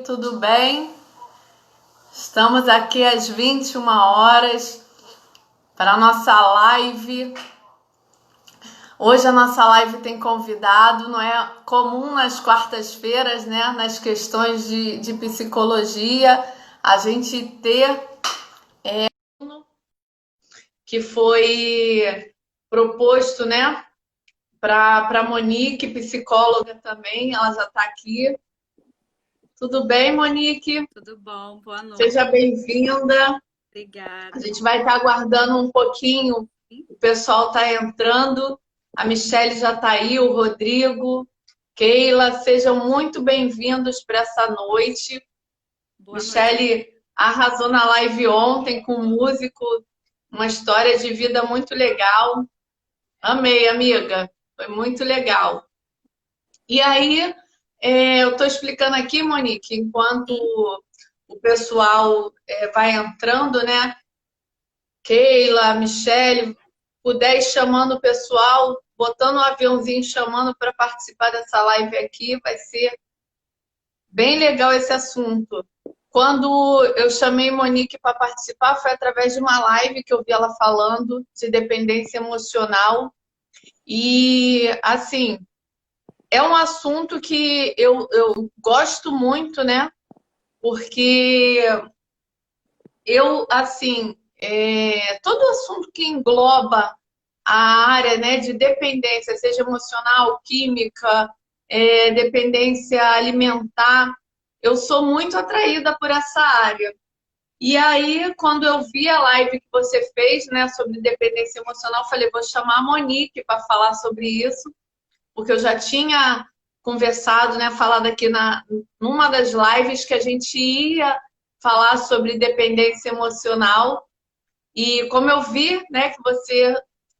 Tudo bem? Estamos aqui às 21 horas para a nossa live. Hoje a nossa live tem convidado, não é comum nas quartas-feiras, né? Nas questões de psicologia, a gente ter que foi proposto, né? Para Monique, psicóloga também, ela já está aqui. Tudo bem, Monique? Tudo bom, boa noite. Seja bem-vinda. Obrigada. A gente vai estar aguardando um pouquinho, o pessoal está entrando, a Michelle já está aí, o Rodrigo, Keila, sejam muito bem-vindos para essa noite. Boa Michelle noite. arrasou na live ontem com um músico, uma história de vida muito legal. Amei, amiga, foi muito legal. E aí, eu estou explicando aqui, Monique, enquanto o pessoal vai entrando, né? Keila, Michelle, puder ir chamando o pessoal, botando um aviãozinho chamando para participar dessa live aqui, vai ser bem legal esse assunto. Quando eu chamei Monique para participar, foi através de uma live que eu vi ela falando de dependência emocional. E, assim, é um assunto que eu gosto muito, né? Porque assim, todo assunto que engloba a área, né, de dependência, seja emocional, química, dependência alimentar, eu sou muito atraída por essa área. E aí, quando eu vi a live que você fez, né, sobre dependência emocional, falei, vou chamar a Monique para falar sobre isso, porque eu já tinha conversado, né, falado aqui numa das lives que a gente ia falar sobre dependência emocional. E como eu vi, né, que você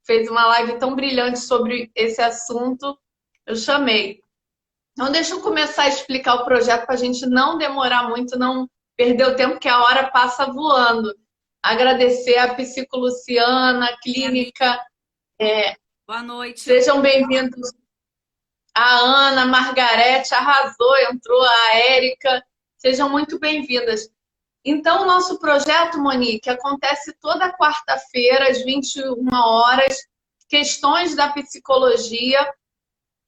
fez uma live tão brilhante sobre esse assunto, eu chamei. Então, deixa eu começar a explicar o projeto para a gente não demorar muito, não perder o tempo, que a hora passa voando. Agradecer a Psicoluciana, Clínica. Boa noite. Sejam bem-vindos. A Ana, a Margarete arrasou, entrou a Érica. Sejam muito bem-vindas. Então, o nosso projeto, Monique, acontece toda quarta-feira, às 21 horas, questões da psicologia,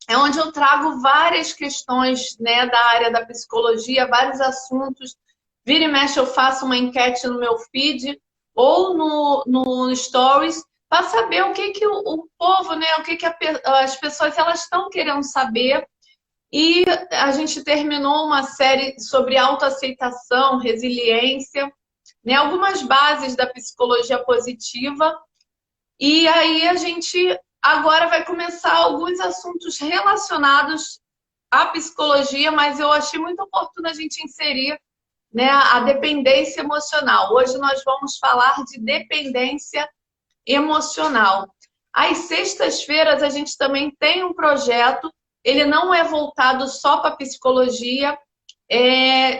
é onde eu trago várias questões, né, da área da psicologia, vários assuntos. Vira e mexe, eu faço uma enquete no meu feed ou no Stories para saber o que o povo, né, o que as pessoas elas estão querendo saber. E a gente terminou uma série sobre autoaceitação, resiliência, né, algumas bases da psicologia positiva. E aí a gente agora vai começar alguns assuntos relacionados à psicologia, mas eu achei muito oportuno a gente inserir, né, a dependência emocional. Hoje nós vamos falar de dependência emocional. Às sextas-feiras a gente também tem um projeto, ele não é voltado só para psicologia,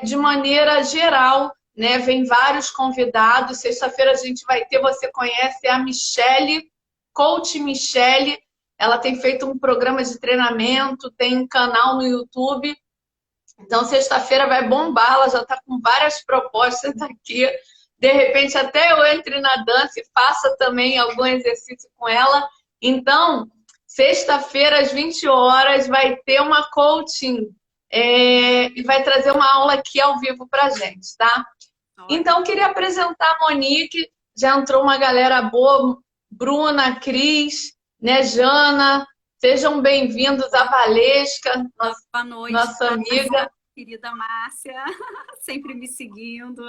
de maneira geral, né? Vem vários convidados. Sexta-feira a gente vai ter, você conhece a Michelle, Coach Michelle. Ela tem feito um programa de treinamento, tem um canal no YouTube. Então, sexta-feira vai bombar, ela já está com várias propostas aqui. De repente, até eu entre na dança e faça também algum exercício com ela. Então, sexta-feira, às 20 horas, vai ter uma coaching e vai trazer uma aula aqui ao vivo para gente, tá? Então, queria apresentar a Monique. Já entrou uma galera boa, Bruna, Cris, né, Jana. Sejam bem-vindos à Valesca, Boa noite, nossa amiga. Querida Márcia, sempre me seguindo.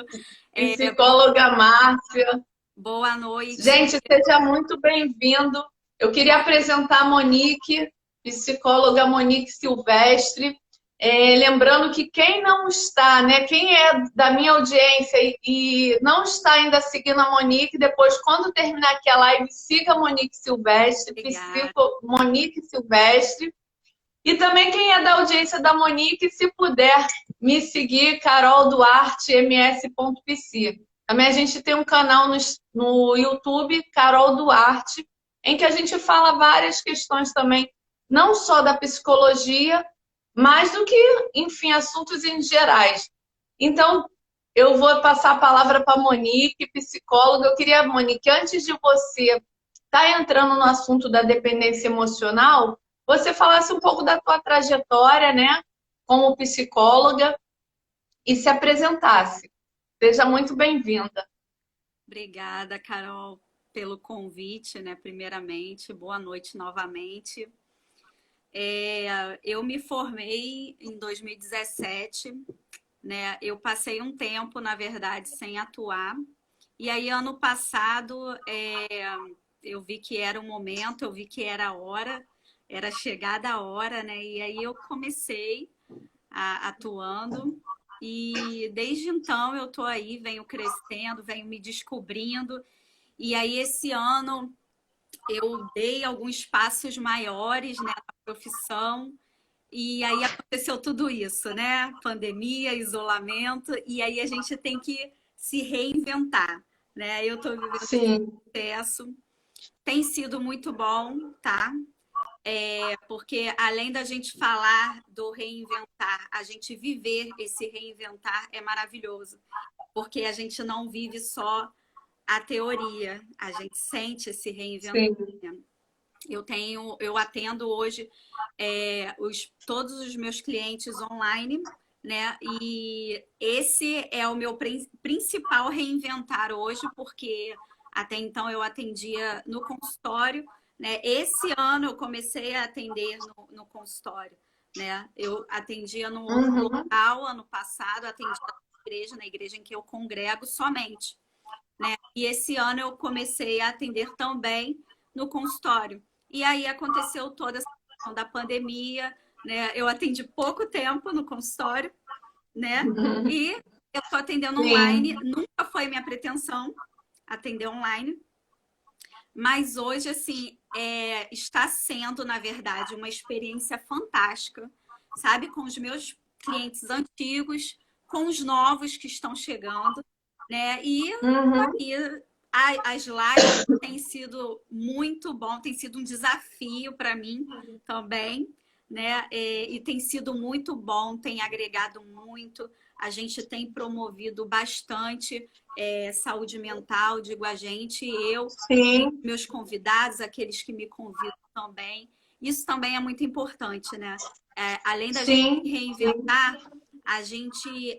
Psicóloga Márcia. Boa noite. Gente, seja muito bem-vindo. Eu queria apresentar a Monique, psicóloga Monique Silvestre. Lembrando que quem não está, né, quem é da minha audiência e não está ainda seguindo a Monique, depois, quando terminar aqui a live, siga a Monique Silvestre, Monique Silvestre. E também quem é da audiência da Monique, se puder me seguir, Carol Duarte, ms.pc. Também a gente tem um canal no YouTube, Carol Duarte, em que a gente fala várias questões também, não só da psicologia, mais do que, enfim, assuntos em gerais. Então, eu vou passar a palavra para a Monique, psicóloga. Eu queria, Monique, antes de você estar entrando no assunto da dependência emocional, você falasse um pouco da tua trajetória, né, como psicóloga e se apresentasse. Seja muito bem-vinda. Obrigada, Carol, pelo convite, né? Primeiramente, boa noite novamente. Eu me formei em 2017, né? Eu passei um tempo, na verdade, sem atuar. E aí, ano passado, eu vi que era o momento, eu vi que era a hora, era chegada a hora, né? E aí eu comecei atuando. E desde então eu tô aí, venho crescendo, venho me descobrindo. E aí esse ano eu dei alguns passos maiores, né, na profissão. E aí aconteceu tudo isso, né? Pandemia, isolamento, e aí a gente tem que se reinventar, né? Eu estou vivendo esse Sim, processo. Tem sido muito bom, tá? Porque além da gente falar do reinventar, a gente viver esse reinventar é maravilhoso, porque a gente não vive só a teoria, a gente sente esse reinventar. sim. Eu atendo hoje todos os meus clientes online, né? E esse é o meu principal reinventar hoje, porque até então eu atendia no consultório, né? Esse ano eu comecei a atender no consultório, né? Eu atendia no outro Uhum. local, ano passado, atendia na igreja em que eu congrego somente, né? E esse ano eu comecei a atender também no consultório. E aí aconteceu toda essa questão da pandemia, né? Eu atendi pouco tempo no consultório, né? E eu estou atendendo online. Sim, Nunca foi minha pretensão atender online, mas hoje, assim, está sendo, na verdade, uma experiência fantástica, sabe? Com os meus clientes antigos, com os novos que estão chegando, né? E uhum. aqui as lives têm sido muito bom, tem sido um desafio para mim também, né? E tem sido muito bom, tem agregado muito. A gente tem promovido bastante saúde mental, digo a gente, eu e Sim, meus convidados, aqueles que me convidam também. Isso também é muito importante, né? Além da gente sim, sim. reinventar, a gente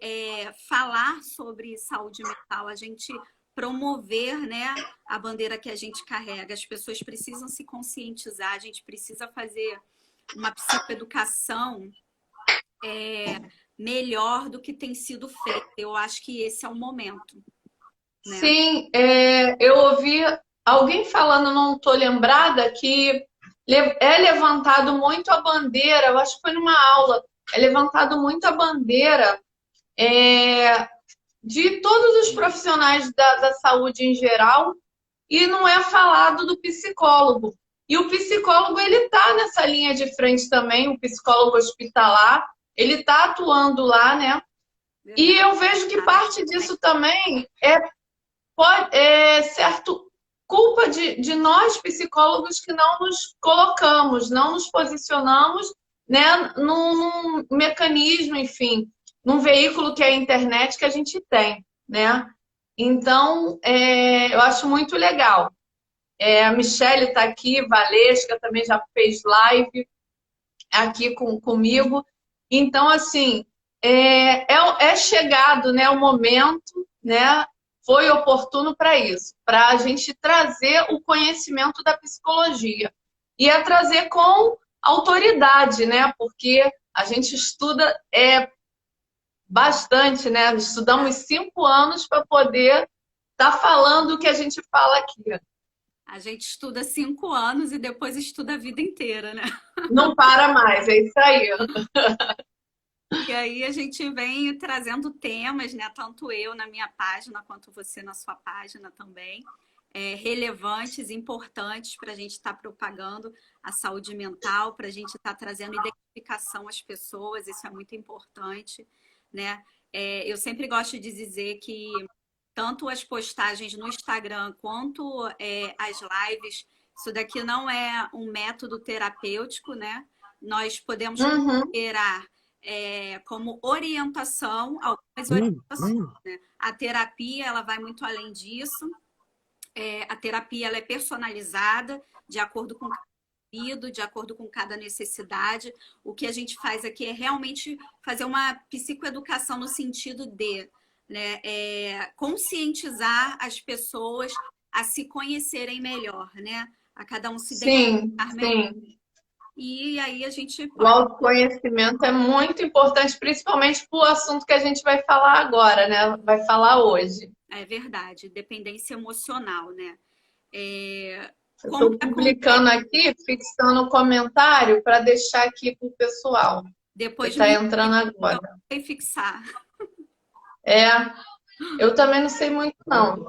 falar sobre saúde mental, a gente promover, né, a bandeira que a gente carrega. As pessoas precisam se conscientizar, a gente precisa fazer uma psicoeducação melhor do que tem sido feito. Eu acho que esse é o momento, né? Sim, eu ouvi alguém falando, não estou lembrada, que é levantado muito a bandeira, eu acho que foi numa aula, é levantado muito a bandeira é, de todos os profissionais da saúde em geral e não é falado do psicólogo. E o psicólogo, ele está nessa linha de frente também, o psicólogo hospitalar, ele está atuando lá, né? E Verdade. eu vejo que parte disso também é certo culpa de nós psicólogos que não nos colocamos, não nos posicionamos, né, num mecanismo, enfim, num veículo que é a internet que a gente tem, né? Então, eu acho muito legal. A Michelle está aqui, Valesca também já fez live aqui comigo. Então, assim, é chegado, né, o momento, né, foi oportuno para isso, para a gente trazer o conhecimento da psicologia. E é trazer com autoridade, né, porque a gente estuda bastante, né, estudamos 5 anos para poder estar falando o que a gente fala aqui. A gente estuda 5 anos e depois estuda a vida inteira, né? Não para mais, é isso aí. E aí a gente vem trazendo temas, né? Tanto eu na minha página quanto você na sua página também, relevantes, importantes para a gente estar propagando a saúde mental, para a gente estar trazendo identificação às pessoas, isso é muito importante, né? Eu sempre gosto de dizer que tanto as postagens no Instagram quanto as lives, isso daqui não é um método terapêutico, né? nós podemos Uhum. considerar como orientação, algumas orientações, né? A terapia, ela vai muito além disso. A terapia, ela é personalizada de acordo com cada indivíduo, de acordo com cada necessidade. O que a gente faz aqui é realmente fazer uma psicoeducação no sentido de, né, conscientizar as pessoas a se conhecerem melhor, né? A cada um se Sim, identificar melhor. sim. E aí a gente O pode. autoconhecimento é muito importante, principalmente para o assunto que a gente vai falar agora, né? Vai falar hoje. É verdade, dependência emocional, né? Eu Como estou que acontece? publicando aqui, fixando o comentário para deixar aqui para o pessoal que Depois está me entrando eu agora. vou fixar. É, eu também não sei muito, não.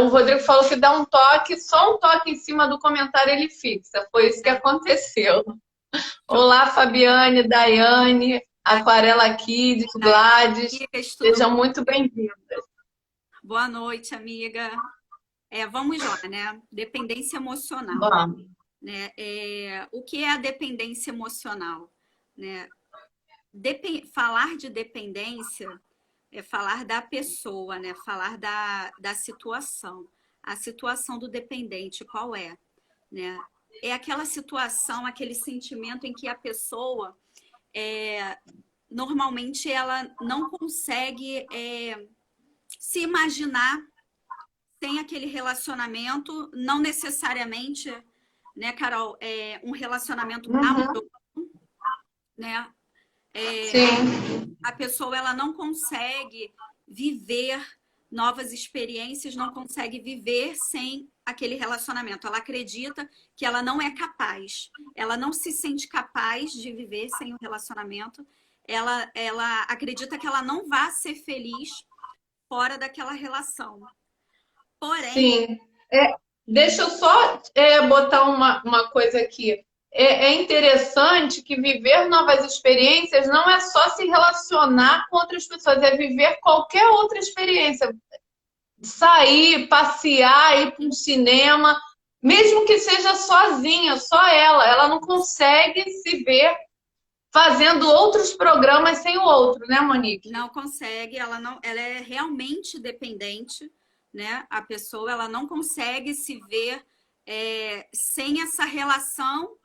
O Rodrigo falou que dá um toque, só um toque em cima do comentário ele fixa. Foi isso que aconteceu. Olá, Fabiane, Daiane, Aquarela Kids, Gladys. Amigas, tudo Sejam muito bem-vindos. boa noite, amiga. Vamos lá, né? Dependência emocional, Vamos. né? O que é a dependência emocional, né? Falar de dependência é falar da pessoa, né? Falar da situação. A situação do dependente, qual é, né? É aquela situação, aquele sentimento em que a pessoa normalmente ela não consegue se imaginar sem aquele relacionamento, não necessariamente, né, Carol, um relacionamento Uhum. amoroso, né? Sim. A pessoa ela não consegue viver novas experiências, não consegue viver sem aquele relacionamento. Ela acredita que ela não é capaz, ela não se sente capaz de viver sem o relacionamento. Ela acredita que ela não vai ser feliz fora daquela relação. Porém, Sim. Deixa eu só botar uma coisa aqui. É interessante que viver novas experiências não é só se relacionar com outras pessoas, é viver qualquer outra experiência. Sair, passear, ir para um cinema, mesmo que seja sozinha, só ela. Ela não consegue se ver fazendo outros programas sem o outro, né, Monique? não consegue, ela é realmente dependente, né? A pessoa ela não consegue se ver sem essa relação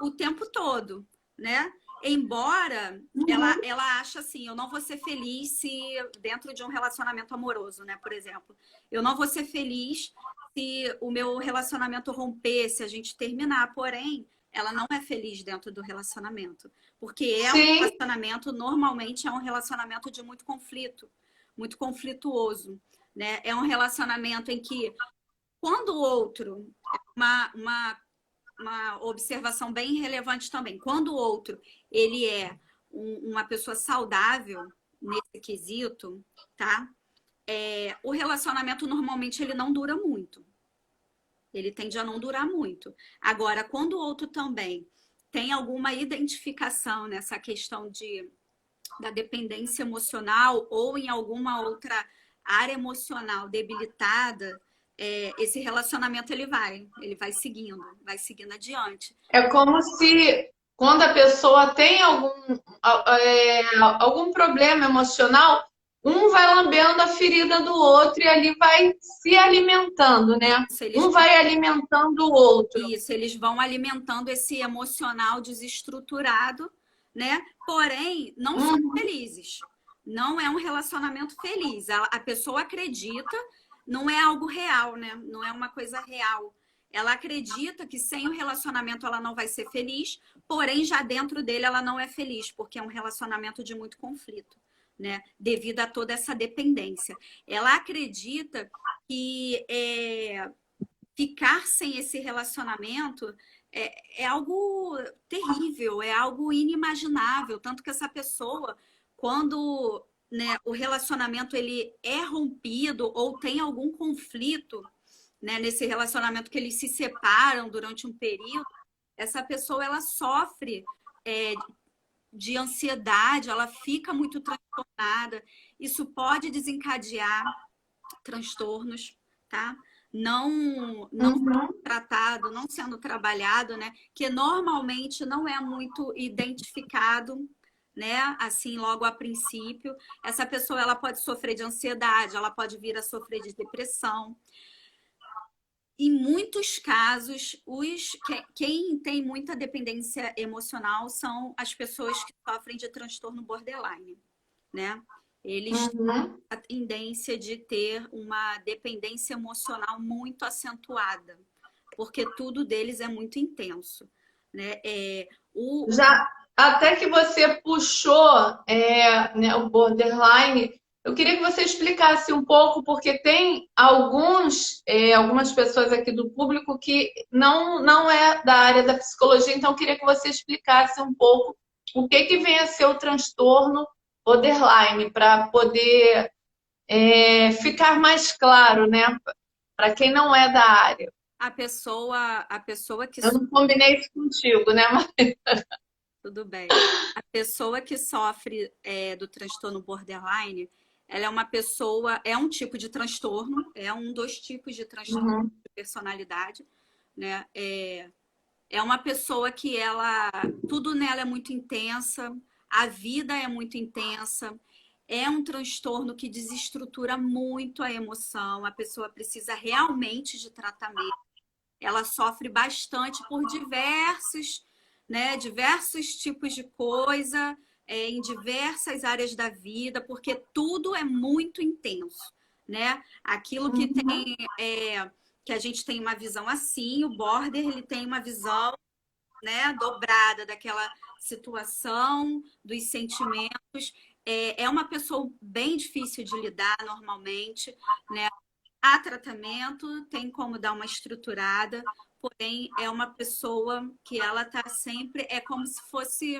o tempo todo, né? Embora Uhum. ela ache assim, eu não vou ser feliz se dentro de um relacionamento amoroso, né? Por exemplo, eu não vou ser feliz se o meu relacionamento romper, se a gente terminar. Porém, ela não é feliz dentro do relacionamento, porque um Sim. relacionamento normalmente é um relacionamento de muito conflituoso, né? É um relacionamento em que quando o outro uma observação bem relevante também. Quando o outro ele é uma pessoa saudável nesse quesito, tá? O relacionamento normalmente ele não dura muito. Ele tende a não durar muito. Agora, quando o outro também tem alguma identificação nessa questão da dependência emocional ou em alguma outra área emocional debilitada, esse relacionamento ele vai seguindo adiante. É como se quando a pessoa tem algum problema emocional, um vai lambendo a ferida do outro e ali vai se alimentando, né? Isso, Um vai alimentando o outro. eles vão alimentando esse emocional desestruturado, né? Porém, não são Uhum. felizes. Não é um relacionamento feliz. A pessoa acredita, não é algo real, né? Não é uma coisa real. Ela acredita que sem o relacionamento ela não vai ser feliz, porém já dentro dele ela não é feliz, porque é um relacionamento de muito conflito, né? Devido a toda essa dependência. Ela acredita que ficar sem esse relacionamento é algo terrível, é algo inimaginável. Tanto que essa pessoa, quando, né, o relacionamento ele é rompido ou tem algum conflito, né, nesse relacionamento que eles se separam durante um período, essa pessoa ela sofre de ansiedade, ela fica muito transtornada. Isso pode desencadear transtornos, tá? não Uhum. tratado, não sendo trabalhado, né? Que normalmente não é muito identificado, né? Assim, logo a princípio, essa pessoa ela pode sofrer de ansiedade, ela pode vir a sofrer de depressão. Em muitos casos, quem tem muita dependência emocional são as pessoas que sofrem de transtorno borderline, né? Eles têm Uhum. a tendência de ter uma dependência emocional muito acentuada, porque tudo deles é muito intenso, né? Já até que você puxou né, o borderline, eu queria que você explicasse um pouco, porque tem algumas pessoas aqui do público que não é da área da psicologia, então eu queria que você explicasse um pouco o que vem a ser o transtorno borderline, para poder ficar mais claro, né, para quem não é da área. a pessoa que Eu não combinei isso contigo, né? tudo bem. A pessoa que sofre do transtorno borderline, ela é uma pessoa, é um tipo de transtorno, é um dos tipos de transtorno Uhum. de personalidade, né? É uma pessoa que tudo nela é muito intensa, a vida é muito intensa, é um transtorno que desestrutura muito a emoção, a pessoa precisa realmente de tratamento, ela sofre bastante por diversos tipos de coisa, em diversas áreas da vida, porque tudo é muito intenso, né? Aquilo que Uhum. tem, que a gente tem uma visão assim, o border ele tem uma visão, né, dobrada daquela situação, dos sentimentos. É uma pessoa bem difícil de lidar normalmente, né? Há tratamento, tem como dar uma estruturada, porém é uma pessoa que ela está sempre, é como se fosse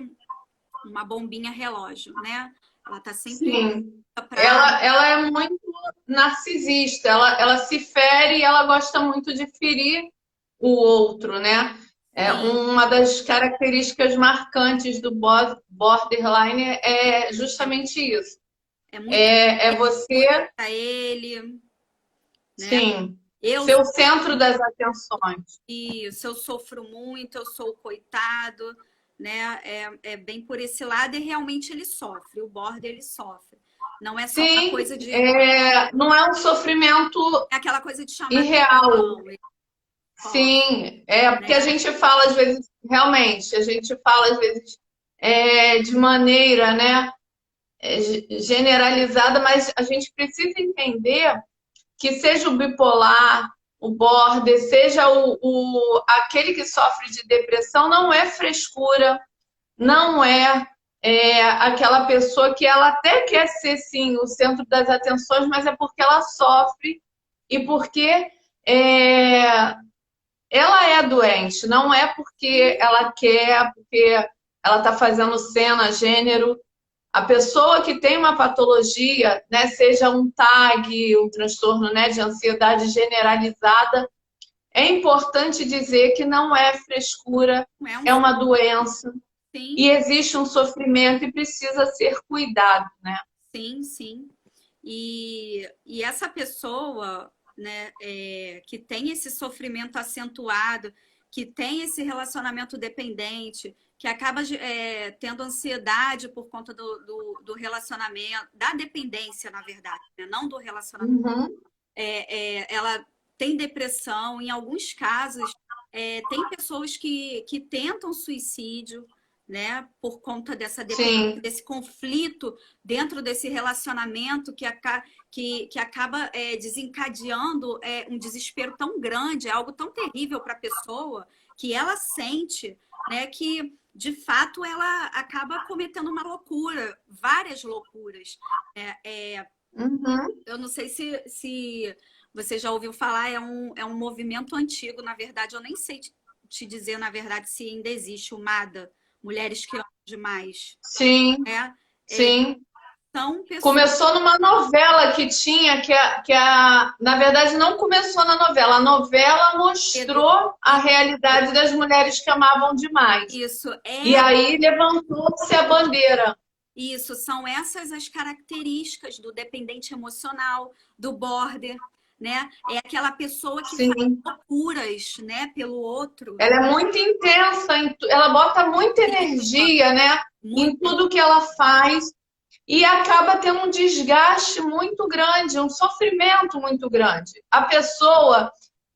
uma bombinha relógio, né? Ela está sempre Sim. para. Ela é muito narcisista, ela se fere e ela gosta muito de ferir o outro, né? É Sim, uma das características marcantes do borderline é justamente isso. é muito É você, para ele, né? sim, Eu ser o centro das atenções. se eu sofro muito, eu sou o coitado, né? É bem por esse lado e realmente ele sofre, o border ele sofre. Não é só uma Sim, coisa de. não é um sofrimento É aquela coisa de chamar irreal. atenção, ele sofre, Sim, é porque a né? gente fala às vezes, realmente, a gente fala às vezes de maneira, né, generalizada, mas a gente precisa entender que seja o bipolar, o border, seja aquele que sofre de depressão, não é frescura, não aquela pessoa que ela até quer ser, sim, o centro das atenções, mas é porque ela sofre e porque é, ela é doente, não é porque ela quer, porque ela está fazendo cena, gênero. A pessoa que tem uma patologia, né, seja um TAG, um transtorno, né, de ansiedade generalizada, é importante dizer que não é frescura, Não é um é uma doença sim, e existe um sofrimento e precisa ser cuidado, né? sim, sim. E essa pessoa, né, que tem esse sofrimento acentuado, que tem esse relacionamento dependente, que acaba tendo ansiedade por conta do relacionamento, da dependência, na verdade, né, não do relacionamento. Uhum. Ela tem depressão, em alguns casos, tem pessoas que tentam suicídio, né, por conta dessa dependência, Sim, desse conflito dentro desse relacionamento que acaba desencadeando um desespero tão grande, é algo tão terrível para a pessoa que ela sente, né, que de fato ela acaba cometendo uma loucura, várias loucuras. uhum. Eu não sei se você já ouviu falar, é um movimento antigo, na verdade, eu nem sei te dizer, na verdade, se ainda existe o MADA, Mulheres que Amam Demais. Sim, Né? sim. São pessoas. Começou numa novela que tinha, na verdade não começou na novela, a novela mostrou a realidade das mulheres que amavam demais. Isso E aí levantou-se a bandeira. isso, são essas as características do dependente emocional, do border. né? É aquela pessoa que faz sim. loucuras, né, pelo outro. Ela é muito intensa, ela bota muita Isso, energia, né, em muito. tudo que ela faz e acaba tendo um desgaste muito grande, um sofrimento muito grande. A pessoa,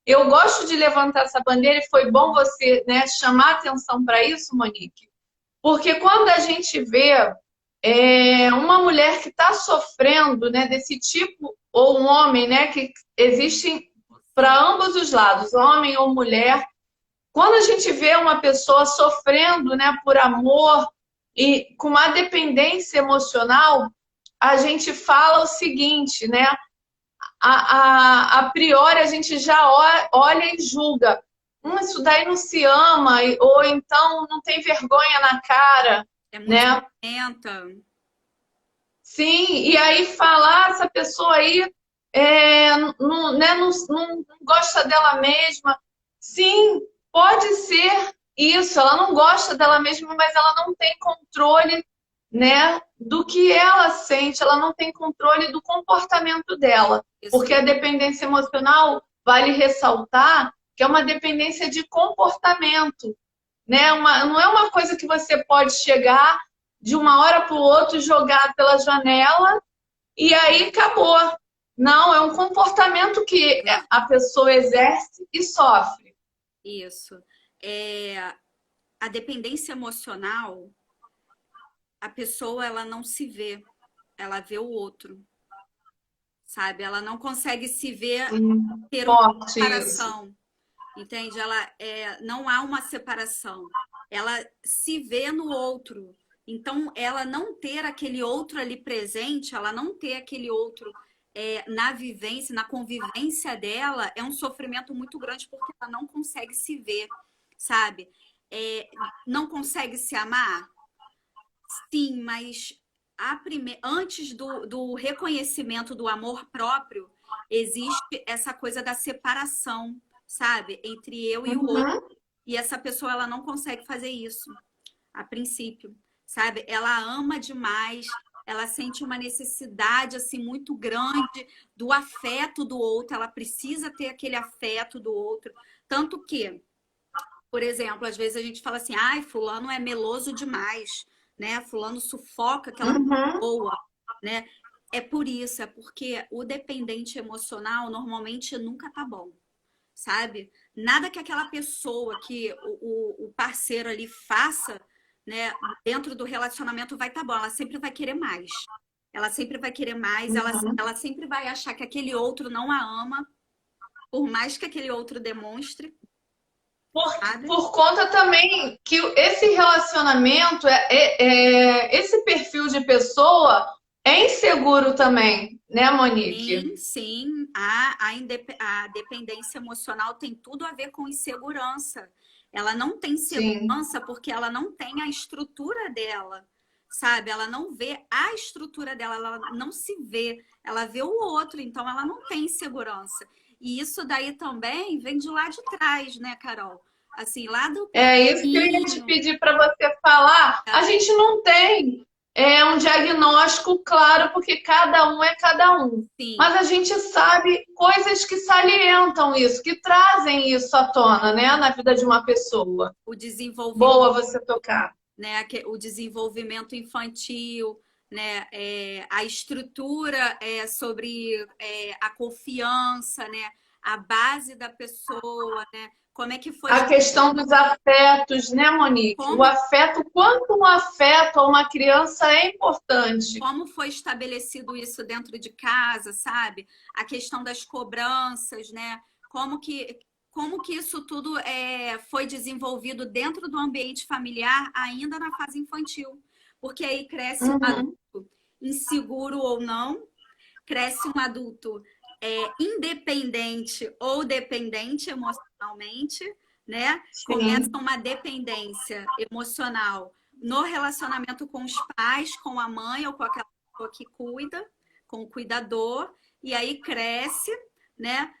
eu gosto de levantar essa bandeira e foi bom você, né, chamar atenção para isso, Monique, porque quando a gente vê uma mulher que está sofrendo, né, desse tipo, ou um homem, né, que existem para ambos os lados, homem ou mulher, quando a gente vê uma pessoa sofrendo, né, por amor e com uma dependência emocional, a gente fala o seguinte, né? A priori a gente já olha e julga. Isso daí não se ama, ou então não tem vergonha na cara, É muito né? lenta. Sim, e aí falar essa pessoa aí não, né, não gosta dela mesma. Sim, pode ser isso, ela não gosta dela mesma, mas ela não tem controle, né, do que ela sente, ela não tem controle do comportamento dela. Isso Porque a dependência emocional, vale ressaltar, que é uma dependência de comportamento, né? Não é uma coisa que você pode chegar de uma hora para o outro e jogar pela janela e aí acabou. Não, é um comportamento que a pessoa exerce e sofre. Isso. É, a dependência emocional, a pessoa ela não se vê, ela vê o outro, sabe? Ela não consegue se ver ter uma Forte isso. separação, entende? Não há uma separação. Ela se vê no outro. Então, ela não ter aquele outro ali presente, ela não ter aquele outro na vivência, na convivência dela, é um sofrimento muito grande porque ela não consegue se ver, sabe? Não consegue se amar? Sim, mas antes do reconhecimento do amor próprio, existe essa coisa da separação, sabe? Entre eu e o outro. Uhum. E essa pessoa, ela não consegue fazer isso, a princípio, sabe? Ela ama demais, ela sente uma necessidade, assim, muito grande do afeto do outro, ela precisa ter aquele afeto do outro. Tanto que, por exemplo, às vezes a gente fala assim, ai, fulano é meloso demais, né? Fulano sufoca aquela Uhum. pessoa, né? É por isso, é porque o dependente emocional normalmente nunca tá bom, sabe? Nada que aquela pessoa, que o parceiro ali faça, né, dentro do relacionamento vai tá bom, ela sempre vai querer mais. Ela sempre vai querer mais, Uhum. ela sempre vai achar que aquele outro não a ama, por mais que aquele outro demonstre, Por, sabe? por conta também que esse relacionamento, esse perfil de pessoa é inseguro também, né, Monique? Sim, sim. A dependência emocional tem tudo a ver com insegurança. Ela não tem Sim. segurança porque ela não tem a estrutura dela, sabe? Ela não vê a estrutura dela, ela não se vê, ela vê o outro, então ela não tem segurança. E isso daí também vem de lá de trás, né, Carol? Assim, lá do É isso que eu ia te pequenininho. pedir para você falar. A gente não tem um diagnóstico claro, porque cada um é cada um. Sim, Mas a gente sabe coisas que salientam isso, que trazem isso à tona, né, na vida de uma pessoa. o desenvolvimento, Boa você tocar. né, o desenvolvimento infantil, né, a estrutura sobre a confiança, né, a base da pessoa, né, como é que foi, A questão dos afetos, né, Monique? O como, afeto, quanto um afeto a uma criança é importante. como foi estabelecido isso dentro de casa, sabe? A questão das cobranças, né? Como que isso tudo foi desenvolvido dentro do ambiente familiar ainda na fase infantil. Porque aí cresce um Uhum. adulto inseguro ou não, cresce um adulto independente ou dependente emocionalmente, né? Começa Sim. uma dependência emocional no relacionamento com os pais, com a mãe ou com aquela pessoa que cuida, com o cuidador, e aí cresce, né?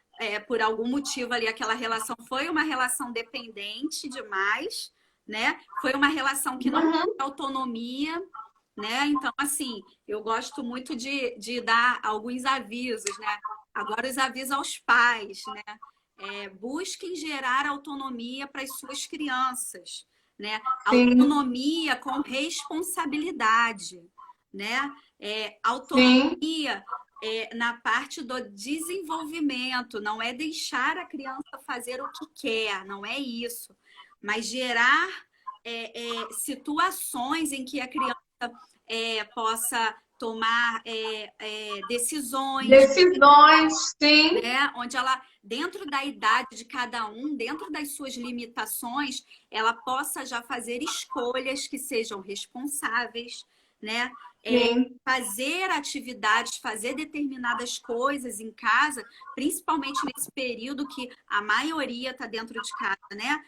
Por algum motivo ali aquela relação foi uma relação dependente demais, né? Foi uma relação que não teve Uhum. autonomia, né? Então, assim, eu gosto muito de dar alguns avisos, né? Agora, os avisos aos pais, né? Busquem gerar autonomia para as suas crianças, né? Sim, Autonomia com responsabilidade, né? sim, Autonomia na parte do desenvolvimento, não é deixar a criança fazer o que quer, não é isso, mas gerar situações em que a criança possa tomar decisões, decisões, sim, né? Onde ela, dentro da idade de cada um, dentro das suas limitações, ela possa já fazer escolhas que sejam responsáveis, né? sim, Fazer atividades, fazer determinadas coisas em casa, principalmente nesse período que a maioria está dentro de casa, né?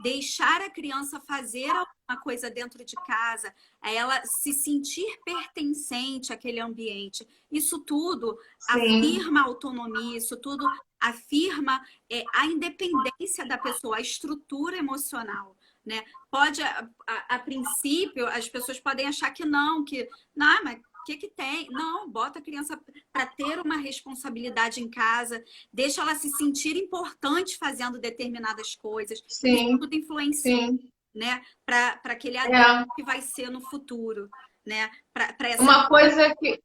Deixar a criança fazer alguma coisa dentro de casa, ela se sentir pertencente àquele ambiente. Isso tudo sim, afirma a autonomia, isso tudo afirma a independência da pessoa, a estrutura emocional, né? Pode, a princípio, as pessoas podem achar que não, mas o que tem? Não, bota a criança para ter uma responsabilidade em casa, deixa ela se sentir importante fazendo determinadas coisas. Isso sim, tudo influencia, sim. né? Para aquele adulto É. que vai ser no futuro, né? Para essa. Uma coisa que,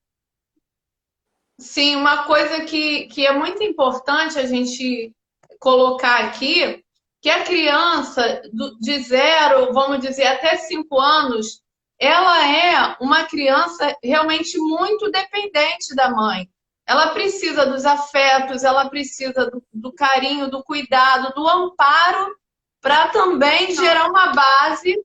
sim, uma coisa que é muito importante a gente colocar aqui, que a criança de 0, vamos dizer, até 5 anos, ela é uma criança realmente muito dependente da mãe. Ela precisa dos afetos, ela precisa do carinho, do cuidado, do amparo, para também gerar uma base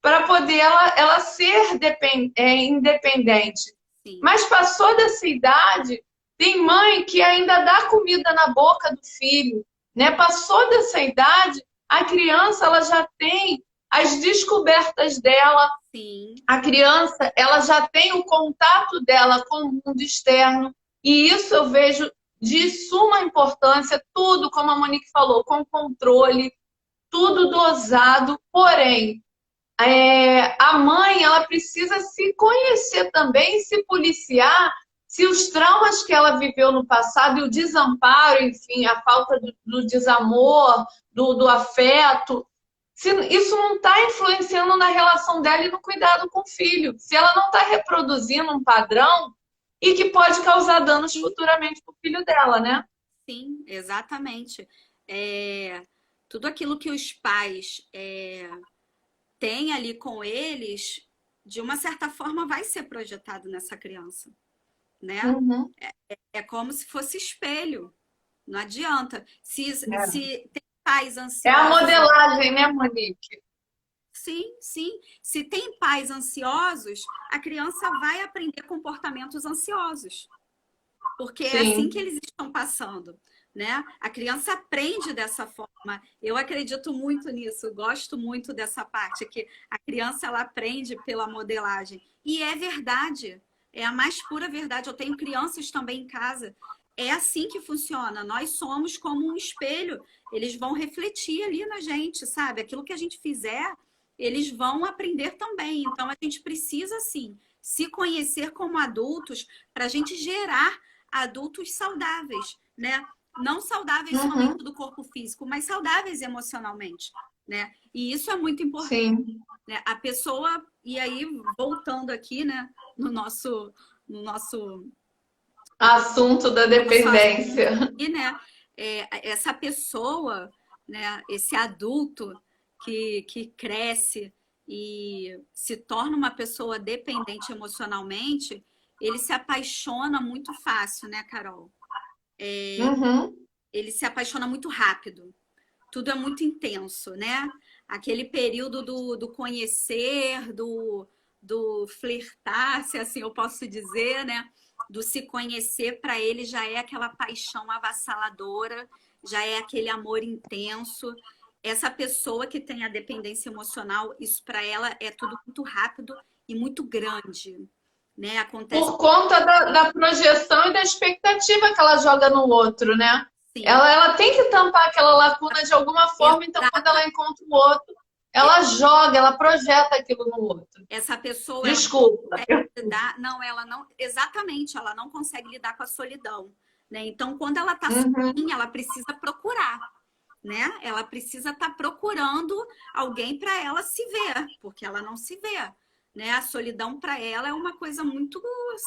para poder ela ser independente. Sim, Mas passou dessa idade, tem mãe que ainda dá comida na boca do filho, né? Passou dessa idade, a criança ela já tem as descobertas dela, sim, a criança ela já tem o contato dela com o mundo externo, e isso eu vejo de suma importância, tudo, como a Monique falou, com controle, tudo dosado, porém a mãe ela precisa se conhecer também, se policiar, se os traumas que ela viveu no passado e o desamparo, enfim, a falta do desamor, do afeto, se isso não está influenciando na relação dela e no cuidado com o filho, se ela não está reproduzindo um padrão e que pode causar danos sim, futuramente para o filho dela, né? sim, exatamente. Tudo aquilo que os pais têm ali com eles, de uma certa forma, vai ser projetado nessa criança, né? Uhum. É como se fosse espelho. Não adianta. É. Se tem pais É a ansiosos, modelagem, né, Monique? sim, sim. Se tem pais ansiosos, a criança vai aprender comportamentos ansiosos, porque é assim que Sim. eles estão passando, né? A criança aprende dessa forma. Eu acredito muito nisso, gosto muito dessa parte que a criança ela aprende pela modelagem. E é verdade. É a mais pura verdade. Eu tenho crianças também em casa. É assim que funciona. Nós somos como um espelho. Eles vão refletir ali na gente, sabe? Aquilo que a gente fizer, eles vão aprender também. Então a gente precisa sim se conhecer como adultos para a gente gerar adultos saudáveis, né? Não saudáveis somente Uhum. do corpo físico, mas saudáveis emocionalmente, né? E isso é muito importante, Sim. né? A pessoa, e aí voltando aqui, né, no nosso Assunto da nosso assunto dependência. aqui, né? Essa pessoa, né, esse adulto que cresce e se torna uma pessoa dependente emocionalmente, ele se apaixona muito fácil, né, Carol? Uhum. Ele se apaixona muito rápido. Tudo é muito intenso, né? Aquele período do conhecer, do flertar, se assim eu posso dizer, né? Do se conhecer, para ele já é aquela paixão avassaladora, já é aquele amor intenso. Essa pessoa que tem a dependência emocional, isso para ela é tudo muito rápido e muito grande, né? Acontece Por conta da projeção e da expectativa que ela joga no outro, né? sim, Ela tem que tampar aquela lacuna de alguma forma, então quando ela encontra o outro, ela joga, ela projeta aquilo no outro. Essa pessoa, ela Desculpa. não consegue lidar, não, ela não, exatamente, ela não consegue lidar com a solidão, né? Então, quando ela tá Uhum, sozinha, ela precisa procurar, né? Ela precisa estar procurando alguém para ela se ver, porque ela não se vê, né? A solidão para ela é uma coisa muito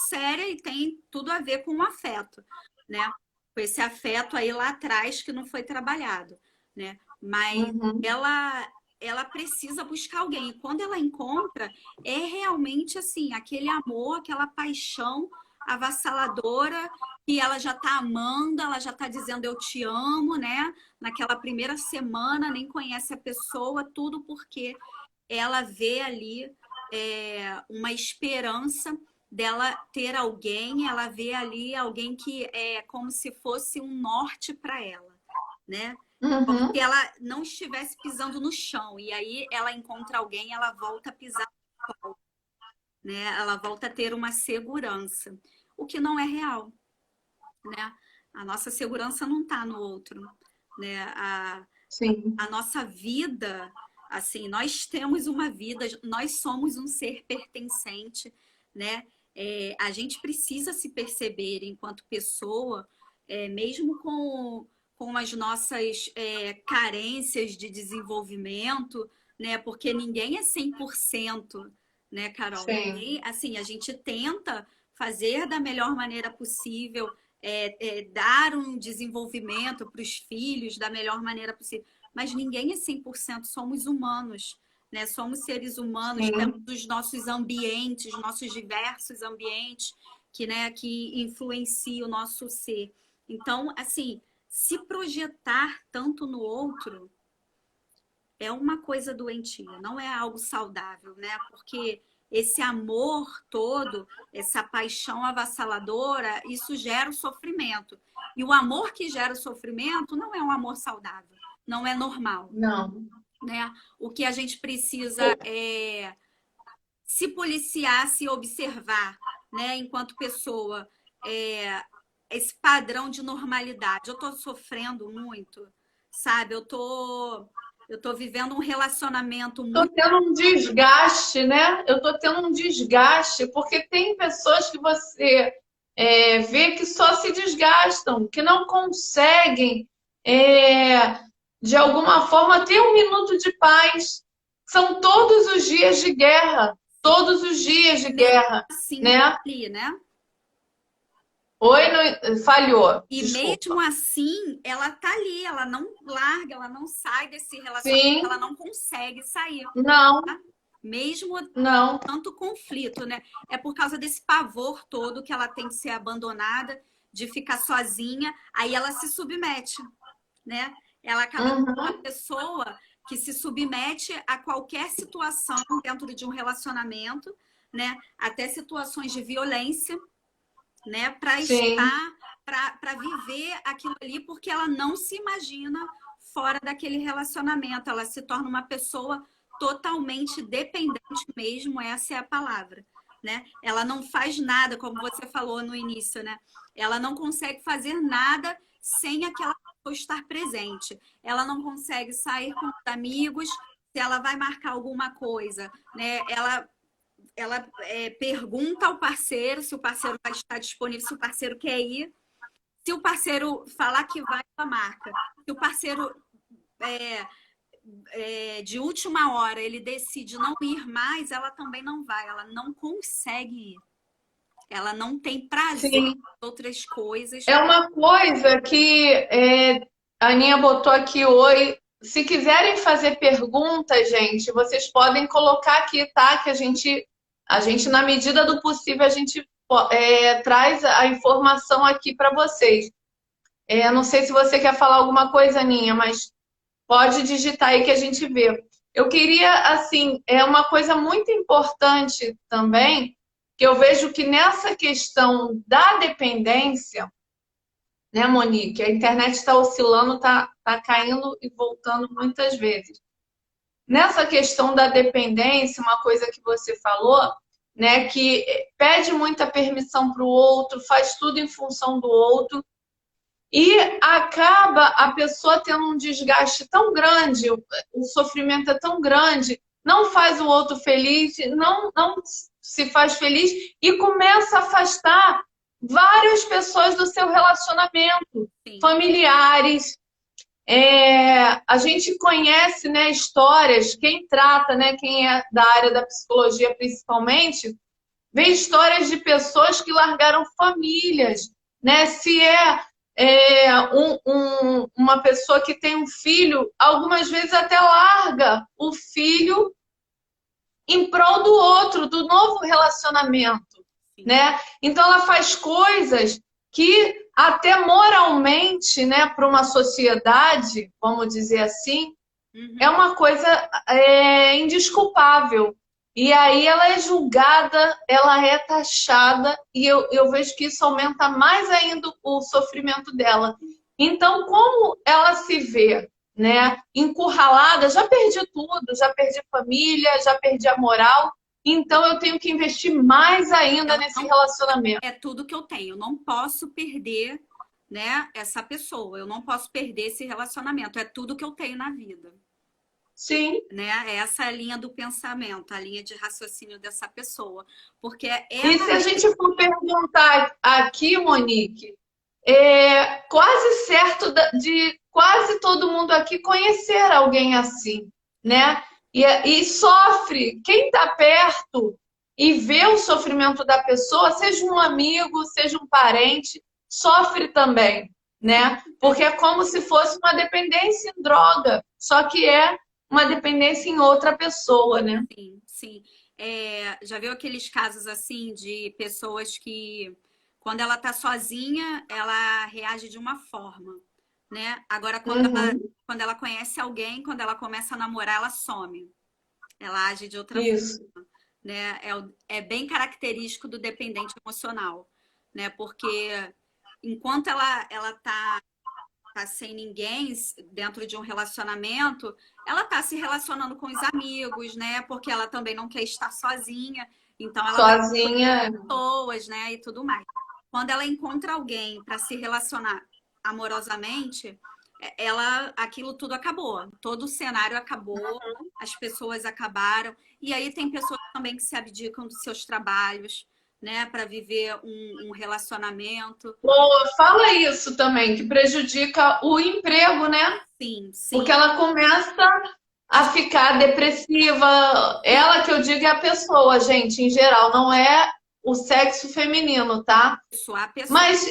séria e tem tudo a ver com o afeto, né? Com esse afeto aí lá atrás que não foi trabalhado, né? Mas uhum, ela precisa buscar alguém. E quando ela encontra, é realmente assim, aquele amor, aquela paixão avassaladora que ela já tá amando, ela já tá dizendo eu te amo, né? Naquela primeira semana, nem conhece a pessoa, tudo porque ela vê ali uma esperança dela ter alguém, ela vê ali alguém que é como se fosse um norte para ela, né? Como uhum. se ela não estivesse pisando no chão. E aí ela encontra alguém, ela volta a pisar, né? Ela volta a ter uma segurança, o que não é real, né? A nossa segurança não está no outro, né? Sim. A nossa vida, assim, nós temos uma vida, nós somos um ser pertencente, né? A gente precisa se perceber enquanto pessoa, mesmo com as nossas carências de desenvolvimento, né? Porque ninguém é 100%, né, Carol? Sim. Ninguém, assim, a gente tenta fazer da melhor maneira possível, dar um desenvolvimento para os filhos da melhor maneira possível. Mas ninguém é 100%, somos humanos, né? Somos seres humanos, temos Sim. os nossos ambientes, nossos diversos ambientes que influenciam o nosso ser. Então, assim, se projetar tanto no outro é uma coisa doentia, não é algo saudável, né? Porque esse amor todo, essa paixão avassaladora, isso gera o sofrimento. E o amor que gera o sofrimento não é um amor saudável, não é normal, Não. né? O que a gente precisa é se policiar, se observar, né? Enquanto pessoa, é, esse padrão de normalidade. Eu tô sofrendo muito, sabe? Eu tô vivendo um relacionamento Tô muito. tendo um desgaste, né? Eu tô tendo um desgaste, porque tem pessoas que você vê que só se desgastam, que não conseguem, é, de alguma forma, ter um minuto de paz. São todos os dias de guerra, todos os dias de Mesmo guerra, assim, tá né? ali, né? Oi, falhou, E mesmo desculpa. assim, ela tá ali, ela não larga, ela não sai desse relacionamento, ela Sim, não consegue sair, não, tá? Mesmo não. tanto conflito, né? É por causa desse pavor todo que ela tem de ser abandonada, de ficar sozinha, aí ela se submete, né? Ela acaba sendo uma Uhum, pessoa que se submete a qualquer situação dentro de um relacionamento, né? Até situações de violência, né? Para sim, estar, para viver aquilo ali, porque ela não se imagina fora daquele relacionamento. Ela se torna uma pessoa totalmente dependente mesmo, essa é a palavra, né? Ela não faz nada, como você falou no início, né? Ela não consegue fazer nada sem aquela pessoa estar presente. Ela não consegue sair com os amigos, se ela vai marcar alguma coisa, né? Ela pergunta ao parceiro se o parceiro vai estar disponível, se o parceiro quer ir. Se o parceiro falar que vai, ela marca. Se o parceiro é, de última hora ele decide não ir mais, ela também não vai. Ela não consegue ir. Ela não tem prazer em sim. outras coisas. É uma coisa que a Aninha botou aqui oi. Se quiserem fazer perguntas, gente, vocês podem colocar aqui, tá? Que a gente, na medida do possível, a gente traz a informação aqui para vocês. Não sei se você quer falar alguma coisa, Aninha, mas pode digitar aí que a gente vê. Eu queria, assim, uma coisa muito importante também, que eu vejo que nessa questão da dependência, né, Monique? A internet está oscilando, tá caindo e voltando muitas vezes. Nessa questão da dependência, uma coisa que você falou, né, que pede muita permissão para o outro, faz tudo em função do outro. E acaba a pessoa tendo um desgaste tão grande, o sofrimento é tão grande, não faz o outro feliz, não se faz feliz e começa a afastar várias pessoas do seu relacionamento, Sim. familiares. A gente conhece, né, histórias, quem trata, né, quem é da área da psicologia principalmente, vê histórias de pessoas que largaram famílias, né? Se uma pessoa que tem um filho, algumas vezes até larga o filho em prol do outro, do novo relacionamento, Sim. né? Então ela faz coisas que até moralmente, né, para uma sociedade, vamos dizer assim, é Uhum. uma coisa indesculpável. E aí ela é julgada, ela é taxada, e eu vejo que isso aumenta mais ainda o sofrimento dela. Então, como ela se vê, né, encurralada, já perdi tudo, já perdi família, já perdi a moral, então eu tenho que investir mais ainda Ela nesse não relacionamento. é tudo que eu tenho. Eu não posso perder, né, essa pessoa. Eu não posso perder esse relacionamento. É tudo que eu tenho na vida. Sim. Né? Essa é a linha do pensamento, a linha de raciocínio dessa pessoa. Porque E ela se a gente for perguntar aqui, Monique, é quase certo de quase todo mundo aqui conhecer alguém assim, né? E sofre. Quem está perto e vê o sofrimento da pessoa, seja um amigo, seja um parente, sofre também, né? Porque é como se fosse uma dependência em droga, só que é uma dependência em outra pessoa, né? sim, sim. Já viu aqueles casos assim de pessoas que, quando ela tá sozinha, ela reage de uma forma, né? Agora, Uhum, quando ela conhece alguém, quando ela começa a namorar, ela some. Ela age de outra forma, isso. né? É bem característico do dependente emocional, né? Porque enquanto ela tá sem ninguém dentro de um relacionamento, ela tá se relacionando com os amigos, né? Porque ela também não quer estar sozinha, então ela vai Sozinha. pessoas, né, e tudo mais. Quando ela encontra alguém para se relacionar amorosamente, aquilo tudo acabou, todo o cenário acabou, as pessoas acabaram, e aí tem pessoas também que se abdicam dos seus trabalhos, né, para viver um relacionamento. Boa, fala isso também, que prejudica o emprego, né? Sim, Porque sim. ela começa a ficar depressiva. Ela que eu digo é a pessoa, gente, em geral, não é o sexo feminino, tá? Isso, a pessoa. Mas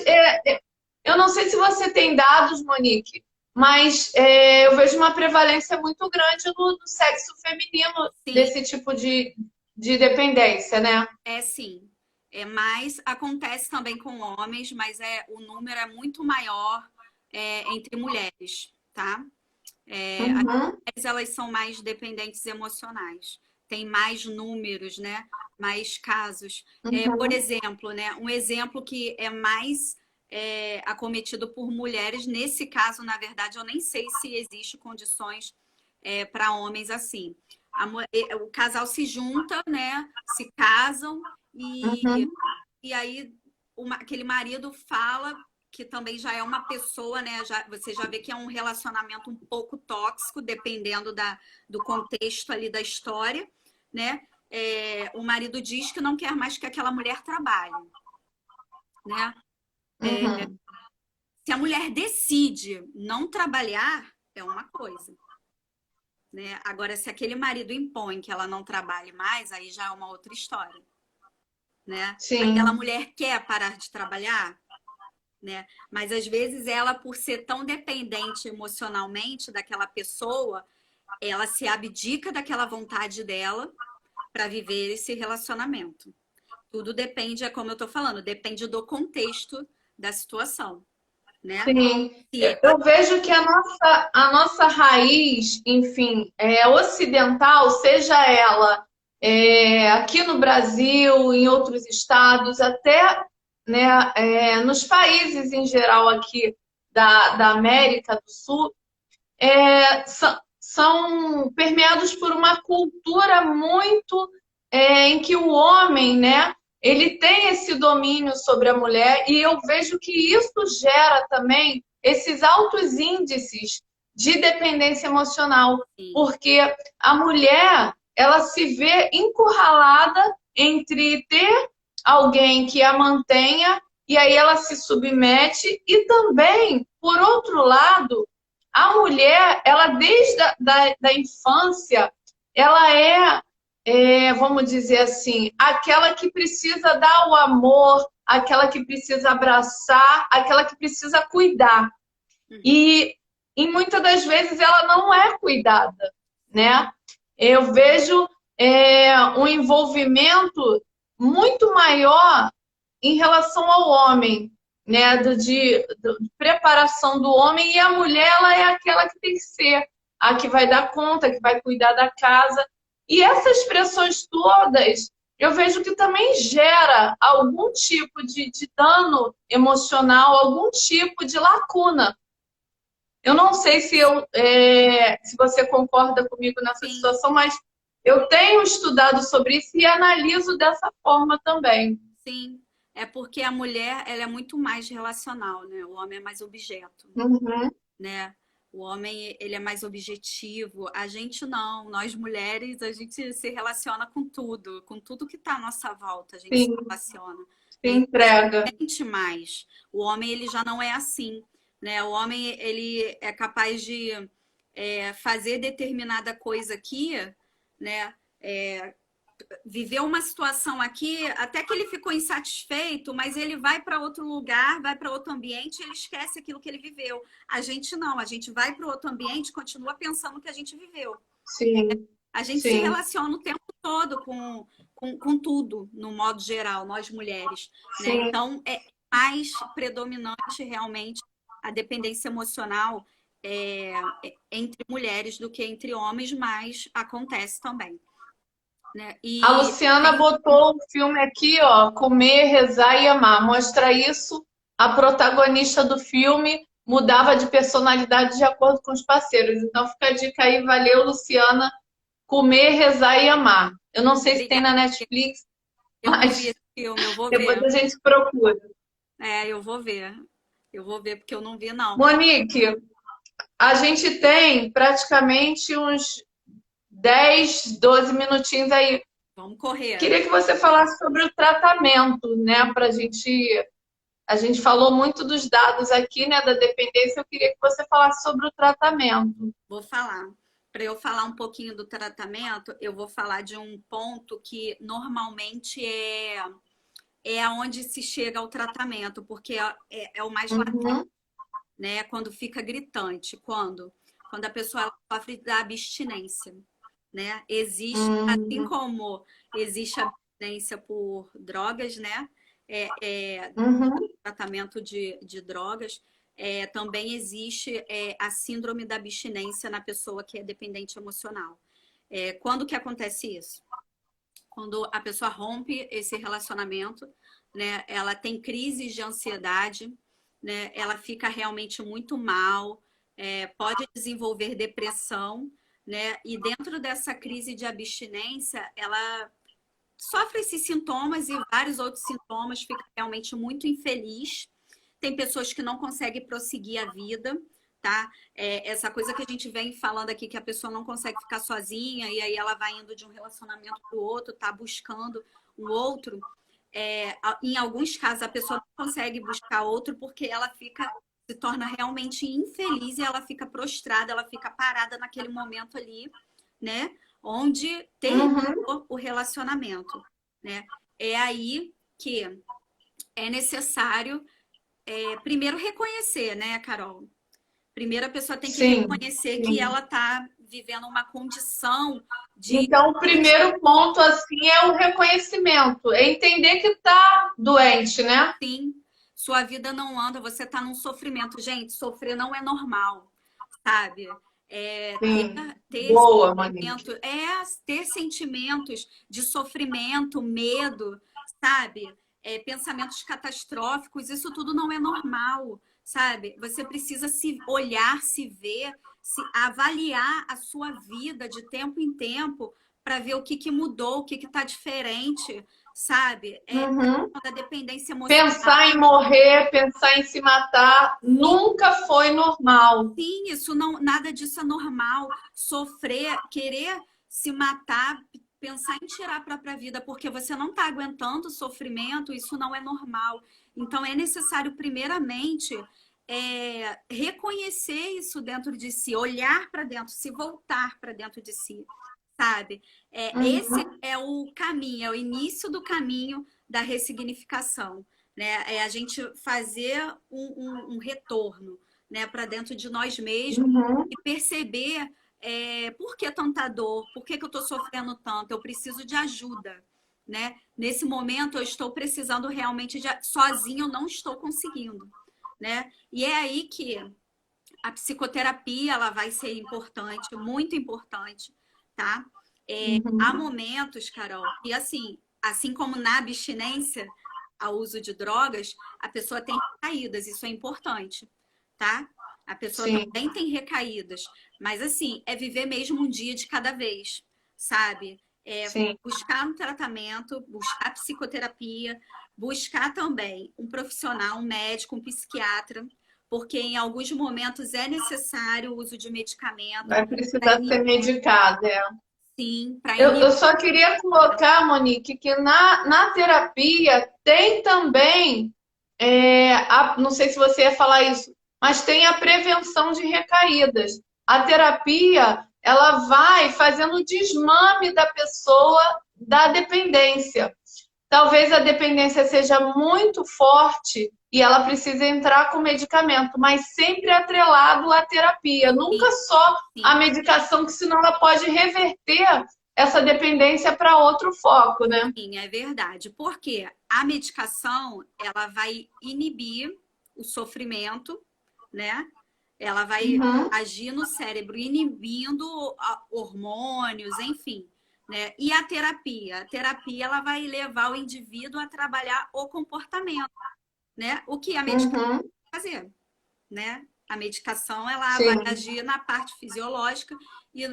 eu não sei se você tem dados, Monique, mas eu vejo uma prevalência muito grande no sexo feminino Sim, desse tipo de dependência, né? sim. Mas acontece também com homens, mas o número é muito maior entre mulheres, tá? As Uhum, mulheres, elas são mais dependentes emocionais, tem mais números, né? Mais casos. Por uhum. exemplo, né? Um exemplo que é mais acometido por mulheres, nesse caso, na verdade, eu nem sei se existe condições para homens assim. O casal se junta, né? Se casam e, Uhum. e aí aquele marido fala que também já é uma pessoa, né? Você já vê que é um relacionamento um pouco tóxico, dependendo do contexto ali da história, né? O marido diz que não quer mais que aquela mulher trabalhe, né? Uhum. Se a mulher decide não trabalhar, é uma coisa, né? Agora, se aquele marido impõe que ela não trabalhe mais, aí já é uma outra história, né? Aquela Sim. mulher quer parar de trabalhar, né? Mas às vezes ela, por ser tão dependente emocionalmente daquela pessoa, ela se abdica daquela vontade dela para viver esse relacionamento. Tudo depende, é como eu tô falando, depende do contexto da situação, né? Sim, Se eu vejo que a nossa raiz, enfim, ocidental, seja ela aqui no Brasil, em outros estados, até né, nos países em geral aqui da América do Sul, são permeados por uma cultura muito em que o homem, né, ele tem esse domínio sobre a mulher e eu vejo que isso gera também esses altos índices de dependência emocional, porque a mulher, ela se vê encurralada entre ter alguém que a mantenha e aí ela se submete e também, por outro lado, a mulher, ela desde da infância, ela vamos dizer assim, aquela que precisa dar o amor, aquela que precisa abraçar, aquela que precisa cuidar. E muitas das vezes ela não é cuidada, né? Eu vejo um envolvimento muito maior em relação ao homem, né? De preparação do homem, e a mulher, ela é aquela que tem que ser a que vai dar conta, que vai cuidar da casa. E essas pressões todas, eu vejo que também gera algum tipo de dano emocional, algum tipo de lacuna. Eu não sei se você concorda comigo nessa situação, mas eu tenho estudado sobre isso e analiso dessa forma também. Sim, é porque a mulher, ela é muito mais relacional, né? O homem é mais objeto, né? O homem, ele é mais objetivo. A gente não. Nós mulheres, a gente se relaciona com tudo que está à nossa volta. A gente se relaciona. Se entrega. A gente sente mais. O homem, ele já não é assim, né? O homem, ele é capaz de fazer determinada coisa aqui, né? Viveu uma situação aqui, até que ele ficou insatisfeito, mas ele vai para outro lugar, vai para outro ambiente, ele esquece aquilo que ele viveu. A gente não, a gente vai para outro ambiente, continua pensando que a gente viveu. Sim. A gente se relaciona o tempo todo com tudo, no modo geral, nós mulheres. Né? Então, é mais predominante realmente a dependência emocional entre mulheres do que entre homens, mas acontece também. Né? A Luciana botou o filme aqui, ó, Comer, Rezar e Amar. Mostra isso. A protagonista do filme mudava de personalidade de acordo com os parceiros. Então fica a dica aí, valeu, Luciana. Comer, Rezar e Amar. Eu não sei se tem na Netflix, mas vi esse filme, eu vou depois ver. a gente procura. Eu vou ver. Eu vou ver porque eu não vi, não. Monique, a gente tem praticamente uns 10, 12 minutinhos aí. Vamos correr. Queria que você falasse sobre o tratamento, né? A gente falou muito dos dados aqui, né? Da dependência. Eu queria que você falasse sobre o tratamento. Vou falar. Para eu falar um pouquinho do tratamento, eu vou falar de um ponto que normalmente é aonde se chega ao tratamento, porque é o mais latente, né? Quando fica gritante. Quando a pessoa sofre da abstinência. Né? Existe, assim como existe a abstinência por drogas, né? Tratamento de drogas, também existe a síndrome da abstinência na pessoa que é dependente emocional. Quando que acontece isso? Quando a pessoa rompe esse relacionamento, né? Ela tem crises de ansiedade, né? Ela fica realmente muito mal, pode desenvolver depressão, né? E dentro dessa crise de abstinência, ela sofre esses sintomas e vários outros sintomas, fica realmente muito infeliz. Tem pessoas que não conseguem prosseguir a vida, tá? Essa coisa que a gente vem falando aqui, que a pessoa não consegue ficar sozinha e aí ela vai indo de um relacionamento para o outro, tá buscando um outro. Em alguns casos, a pessoa não consegue buscar outro porque ela se torna realmente infeliz e ela fica prostrada, ela fica parada naquele momento ali, né? Onde terminou o relacionamento, né? É aí que é necessário primeiro reconhecer, né, Carol? Primeiro a pessoa tem que reconhecer que ela está vivendo uma condição de... Então, o primeiro ponto, assim, é o reconhecimento. É entender que está doente, né? Sim. Sua vida não anda, você está num sofrimento. Gente, sofrer não é normal, sabe? Boa, ter sentimentos de sofrimento, medo, sabe? Pensamentos catastróficos, isso tudo não é normal, sabe? Você precisa se olhar, se ver, se avaliar a sua vida de tempo em tempo para ver o que mudou, o que está diferente, sabe? Uhum. Da dependência emocional. Pensar em morrer, pensar em se matar, nunca foi normal. Sim, isso não, nada disso é normal. Sofrer, querer se matar, pensar em tirar a própria vida porque você não está aguentando o sofrimento, isso não é normal. Então é necessário, primeiramente, reconhecer isso dentro de si, olhar para dentro, se voltar para dentro de si, sabe? Esse Uhum. é o caminho, é o início do caminho da ressignificação, né? É a gente fazer um retorno, né, para dentro de nós mesmos Uhum. e perceber por que tanta dor, por que eu estou sofrendo tanto, eu preciso de ajuda, né? Nesse momento eu estou precisando realmente de sozinho, eu não estou conseguindo, né? E é aí que a psicoterapia ela vai ser importante, muito importante, tá? Há Uhum. momentos, Carol, e assim como na abstinência ao uso de drogas, a pessoa tem recaídas, isso é importante, tá? A pessoa Sim, também tem recaídas, mas assim, é viver mesmo um dia de cada vez, sabe? sim. Buscar um tratamento, buscar psicoterapia, buscar também um profissional, um médico, um psiquiatra, porque em alguns momentos é necessário o uso de medicamento Vai para precisar ser inibir, medicada. É. sim, para Eu inibir. só queria colocar, Monique, que na terapia tem também, não sei se você ia falar isso, mas tem a prevenção de recaídas. A terapia, ela vai fazendo o desmame da pessoa da dependência. Talvez a dependência seja muito forte e ela precise entrar com medicamento, mas sempre atrelado à terapia, Sim, nunca só a sim. medicação, que senão ela pode reverter essa dependência para outro foco, né? Sim, é verdade. Porque a medicação, ela vai inibir o sofrimento, né? Ela vai Uhum, agir no cérebro, inibindo hormônios, enfim, né? E a terapia ela vai levar o indivíduo a trabalhar o comportamento, né? O que a medicação uhum, vai fazer, né? A medicação ela vai sim, agir na parte fisiológica e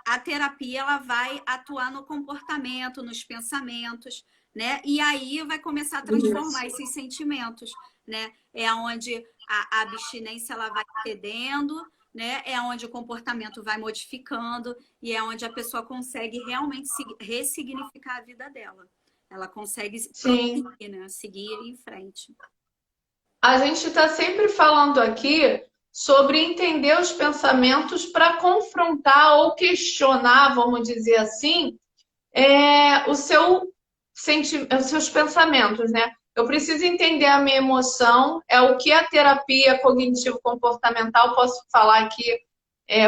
a terapia ela vai atuar no comportamento, nos pensamentos, né? E aí vai começar a transformar isso. esses sentimentos, né? É onde a abstinência ela vai cedendo, né? É onde o comportamento vai modificando e é onde a pessoa consegue realmente ressignificar a vida dela. Ela consegue Sim. prosseguir, né? Seguir em frente. A gente está sempre falando aqui sobre entender os pensamentos para confrontar ou questionar, vamos dizer assim, os seus pensamentos, né? Eu preciso entender a minha emoção, é o que a terapia cognitivo-comportamental, posso falar aqui,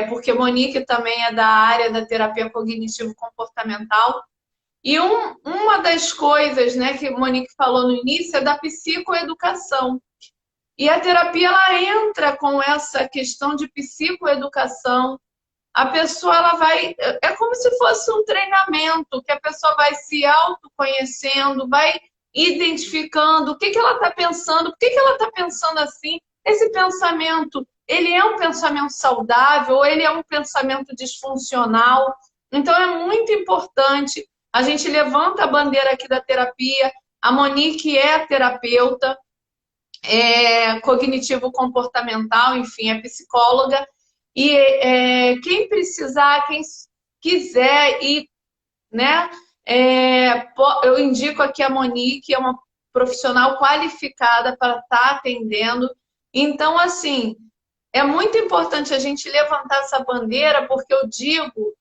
porque Monique também é da área da terapia cognitivo-comportamental. E uma das coisas, né, que Monique falou no início é da psicoeducação. E a terapia ela entra com essa questão de psicoeducação. A pessoa ela vai, é como se fosse um treinamento, que a pessoa vai se autoconhecendo, vai identificando o que que ela está pensando, por que que ela está pensando assim. Esse pensamento, ele é um pensamento saudável ou ele é um pensamento disfuncional? Então é muito importante. A gente levanta a bandeira aqui da terapia. A Monique é terapeuta, cognitivo-comportamental, enfim, é psicóloga. E quem precisar, quem quiser ir, né? Eu indico aqui a Monique, é uma profissional qualificada para estar atendendo. Então, assim, é muito importante a gente levantar essa bandeira, porque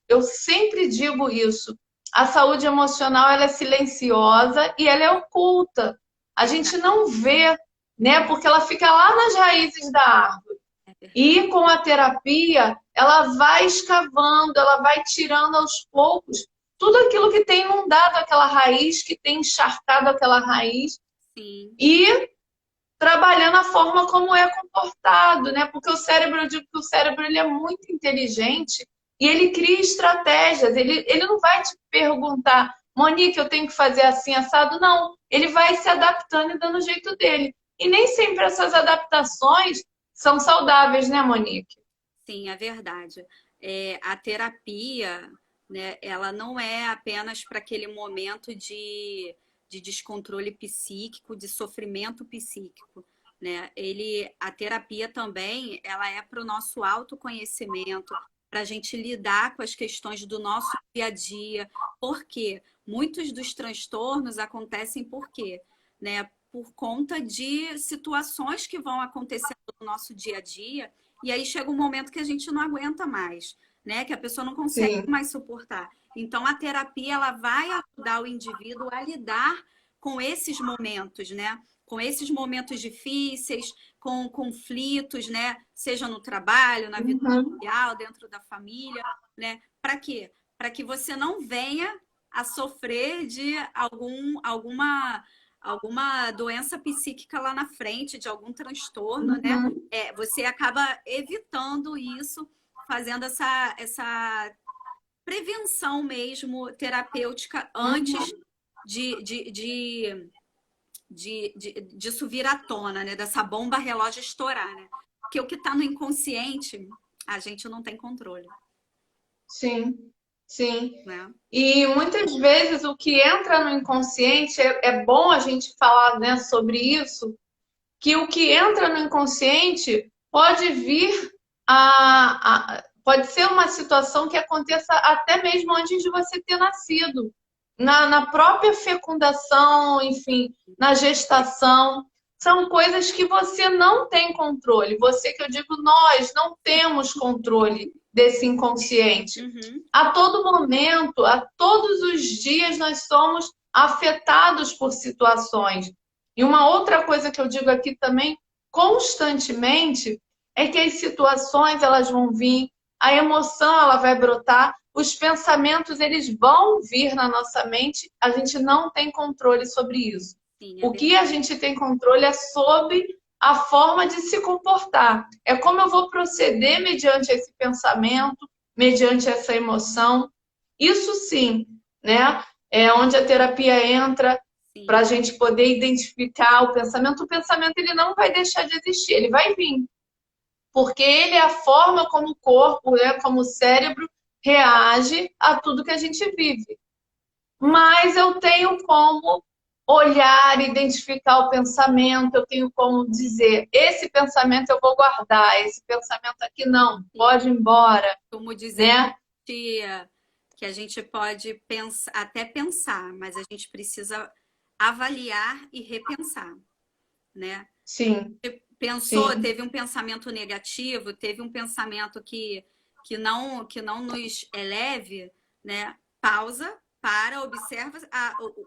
eu sempre digo isso. A saúde emocional ela é silenciosa e ela é oculta. A gente Verdade, não vê, né? Porque ela fica lá nas raízes da árvore. é verdade. E com a terapia, ela vai escavando, ela vai tirando aos poucos tudo aquilo que tem inundado aquela raiz, que tem encharcado aquela raiz, Sim. e trabalhando a forma como é comportado, né? Porque o cérebro, eu digo que o cérebro ele é muito inteligente e ele cria estratégias. Ele não vai te perguntar, Monique, eu tenho que fazer assim, assado. Não, ele vai se adaptando e dando o jeito dele. E nem sempre essas adaptações são saudáveis, né, Monique? Sim, é verdade. A terapia, né, ela não é apenas para aquele momento de de descontrole psíquico, de sofrimento psíquico, né? A terapia também, ela é para o nosso autoconhecimento, para a gente lidar com as questões do nosso dia a dia. Por quê? Muitos dos transtornos acontecem por quê? Né? Por conta de situações que vão acontecendo no nosso dia a dia, e aí chega um momento que a gente não aguenta mais, né? Que a pessoa não consegue Sim. mais suportar. Então, a terapia, ela vai ajudar o indivíduo a lidar com esses momentos, né? Com esses momentos difíceis, com conflitos, né? Seja no trabalho, na vida social, dentro da família, né? Para quê? Para que você não venha a sofrer de alguma doença psíquica lá na frente, de algum transtorno, né? Você acaba evitando isso, fazendo essa prevenção mesmo terapêutica antes disso vir à tona, né? Dessa bomba relógio estourar, né? Porque o que está no inconsciente, a gente não tem controle, Sim, sim. né? E muitas vezes o que entra no inconsciente é bom a gente falar, né, sobre isso, que o que entra no inconsciente pode vir pode ser uma situação que aconteça até mesmo antes de você ter nascido, na própria fecundação, enfim, na gestação. São coisas que você não tem controle. Você, que eu digo, nós não temos controle desse inconsciente. A todo momento, a todos os dias, nós somos afetados por situações. E uma outra coisa que eu digo aqui também, constantemente, é que as situações elas vão vir, a emoção ela vai brotar, os pensamentos eles vão vir na nossa mente, a gente não tem controle sobre isso. Sim, O que a gente tem controle é sobre a forma de se comportar. É como eu vou proceder mediante esse pensamento, mediante essa emoção. Isso sim, né? É onde a terapia entra para a gente poder identificar o pensamento. O pensamento ele não vai deixar de existir, ele vai vir. Porque ele é a forma como o corpo, né, como o cérebro reage a tudo que a gente vive. Mas eu tenho como olhar, identificar o pensamento, eu tenho como dizer, esse pensamento eu vou guardar, esse pensamento aqui não, pode ir embora. Como dizer, né? Que a gente pode pensar, até pensar, mas a gente precisa avaliar e repensar, né? Sim. Pensou, Sim. teve um pensamento negativo, teve um pensamento que não nos eleve, né? Pausa, observa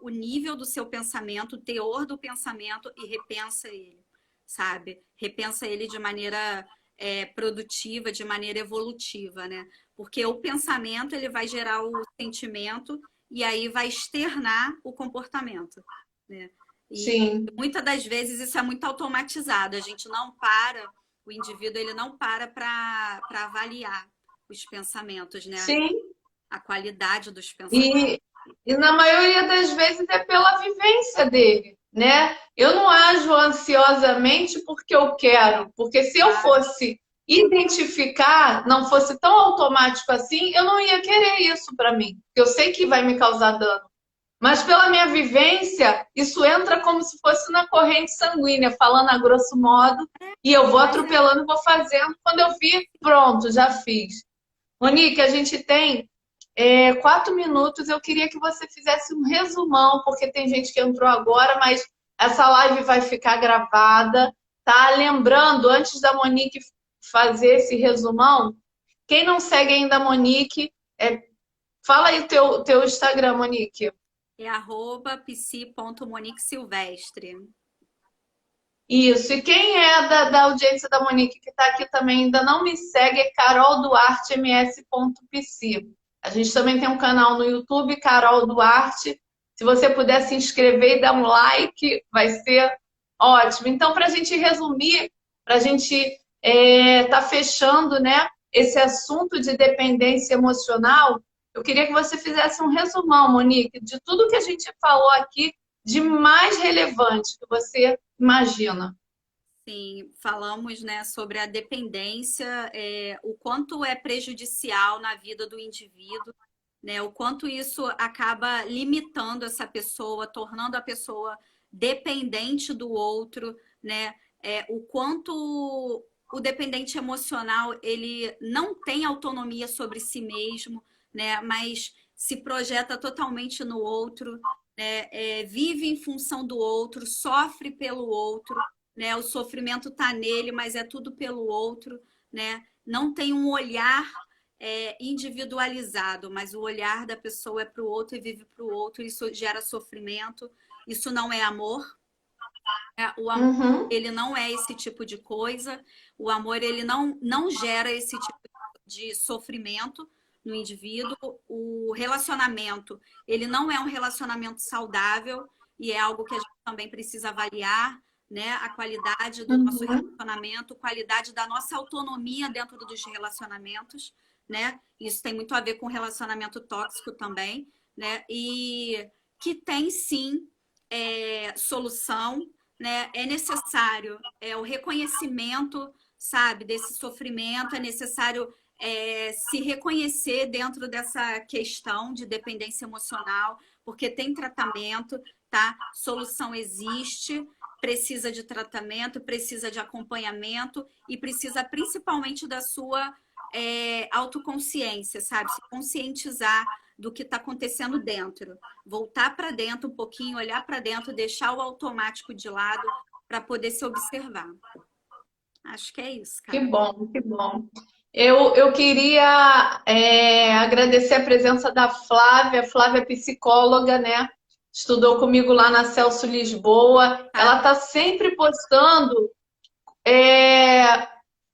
o nível do seu pensamento, o teor do pensamento e repensa ele, sabe? Repensa ele de maneira produtiva, de maneira evolutiva, né? Porque o pensamento ele vai gerar o sentimento e aí vai externar o comportamento, né? Sim. Muitas das vezes isso é muito automatizado, a gente não para, o indivíduo ele não para avaliar os pensamentos, né? Sim. A qualidade dos pensamentos. E na maioria das vezes é pela vivência dele, né? Eu não ajo ansiosamente porque eu quero, porque se eu fosse identificar, não fosse tão automático assim, eu não ia querer isso para mim. Eu sei que vai me causar dano. Mas pela minha vivência, isso entra como se fosse na corrente sanguínea, falando a grosso modo, e eu vou atropelando, vou fazendo. Quando eu vi, pronto, já fiz. Monique, a gente tem 4 minutos. Eu queria que você fizesse um resumão, porque tem gente que entrou agora, mas essa live vai ficar gravada, tá? Lembrando, antes da Monique fazer esse resumão, quem não segue ainda a Monique, fala aí o teu Instagram, Monique. É @psi.moniquesilvestre. Isso. E quem é da audiência da Monique que está aqui também ainda não me segue é carolduartems.psi. A gente também tem um canal no YouTube, Carol Duarte. Se você puder se inscrever e dar um like, vai ser ótimo. Então, para a gente resumir, para a gente tá fechando, né, esse assunto de dependência emocional, eu queria que você fizesse um resumão, Monique, de tudo que a gente falou aqui de mais relevante que você imagina. Sim, falamos, né, sobre a dependência, o quanto é prejudicial na vida do indivíduo, né? O quanto isso acaba limitando essa pessoa, tornando a pessoa dependente do outro, né? O quanto o dependente emocional ele não tem autonomia sobre si mesmo, né? Mas se projeta totalmente no outro, né? Vive em função do outro, sofre pelo outro, né? O sofrimento está nele, mas é tudo pelo outro, né? Não tem um olhar individualizado, mas o olhar da pessoa é para o outro e vive para o outro, isso gera sofrimento, isso não é amor. O amor, Uhum. ele não é esse tipo de coisa, o amor, ele não gera esse tipo de sofrimento no indivíduo, o relacionamento, ele não é um relacionamento saudável e é algo que a gente também precisa avaliar, né? A qualidade do nosso Uhum. relacionamento, qualidade da nossa autonomia dentro dos relacionamentos, né? Isso tem muito a ver com relacionamento tóxico também, né? E que tem sim solução, né? É necessário o reconhecimento, sabe, desse sofrimento, é necessário se reconhecer dentro dessa questão de dependência emocional, porque tem tratamento, tá? Solução existe, precisa de tratamento, precisa de acompanhamento e precisa principalmente da sua autoconsciência, sabe? Se conscientizar do que está acontecendo dentro. Voltar para dentro um pouquinho, olhar para dentro, deixar o automático de lado para poder se observar. Acho que é isso, Que cara. bom, que bom. Eu queria agradecer a presença da Flávia. Flávia é psicóloga, né? Estudou comigo lá na Celso Lisboa. Tá? Ela está sempre postando é,